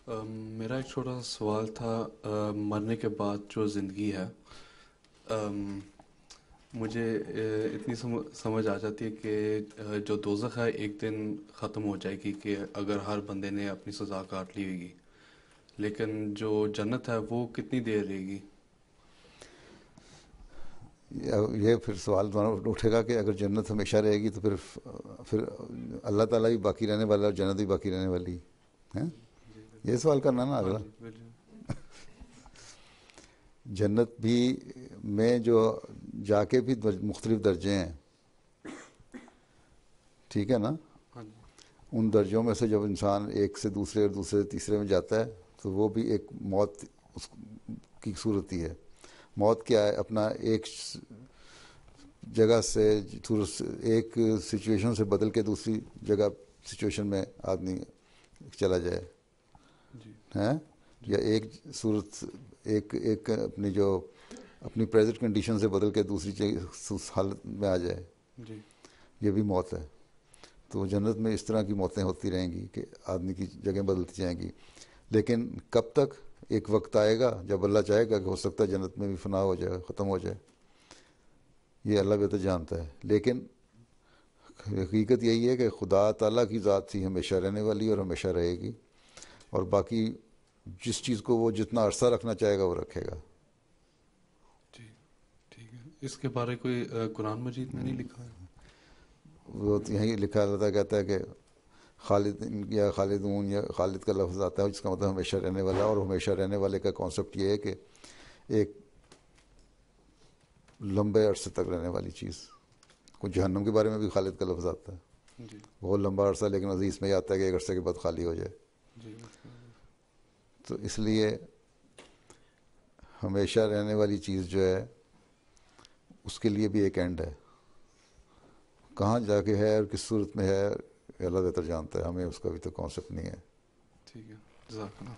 میرا ایک چھوٹا سا سوال تھا، مرنے کے بعد جو زندگی ہے، مجھے اتنی سمجھ آ جاتی ہے کہ جو دوزخ ہے ایک دن ختم ہو جائے گی، کہ اگر ہر بندے نے اپنی سزا کاٹ لی ہوگی، لیکن جو جنت ہے وہ کتنی دیر رہے گی؟ یہ پھر سوال تمہارا اٹھے گا کہ اگر جنت ہمیشہ رہے گی تو پھر اللہ تعالیٰ بھی باقی رہنے والا اور جنت بھی باقی رہنے والی ہے. جی یہ سوال کرنا نا ہاں اگلا. جی بالکل. جنت بھی میں جو جا کے بھی مختلف درجے ہیں، ٹھیک ہے نا. ہاں جی. ان درجوں میں سے جب انسان ایک سے دوسرے اور دوسرے تیسرے میں جاتا ہے تو وہ بھی ایک موت اس کی صورت ہی ہے. موت کیا ہے؟ اپنا ایک جگہ سے ایک سچویشن سے بدل کے دوسری جگہ سچویشن میں آدمی چلا جائے جی ہیں، جی یا ایک صورت ایک اپنی پریزنٹ کنڈیشن سے بدل کے دوسری حالت میں آ جائے. جی. یہ بھی موت ہے. تو جنت میں اس طرح کی موتیں ہوتی رہیں گی کہ آدمی کی جگہیں بدلتی جائیں گی. لیکن کب تک؟ ایک وقت آئے گا جب اللہ چاہے گا کہ ہو سکتا ہے جنت میں بھی فنا ہو جائے، ختم ہو جائے. یہ اللہ بہتر جانتا ہے. لیکن حقیقت یہی ہے کہ خدا تعالیٰ کی ذات ہی ہمیشہ رہنے والی اور ہمیشہ رہے گی، اور باقی جس چیز کو وہ جتنا عرصہ رکھنا چاہے گا وہ رکھے گا. جی ٹھیک ہے. اس کے بارے کوئی قرآن مجید میں نہیں لکھا ہے؟ وہ یہیں لکھا اللہ تعالیٰ کہتا ہے کہ خالد یا خالدون، یا خالد کا لفظ آتا ہے جس کا مطلب ہمیشہ رہنے والا. اور ہمیشہ رہنے والے کا کانسیپٹ یہ ہے کہ ایک لمبے عرصے تک رہنے والی چیز. کچھ جہنم کے بارے میں بھی خالد کا لفظ آتا ہے، جی بہت لمبا عرصہ، لیکن عزیز میں یہ آتا ہے کہ ایک عرصے کے بعد خالی ہو جائے. جی. تو اس لیے ہمیشہ رہنے والی چیز جو ہے اس کے لیے بھی ایک اینڈ ہے. کہاں جا کے ہے اور کس صورت میں ہے اللہ بہتر جانتا ہے، ہمیں اس کا بھی تو کانسیپٹ نہیں ہے. ٹھیک ہے. جزاک اللہ.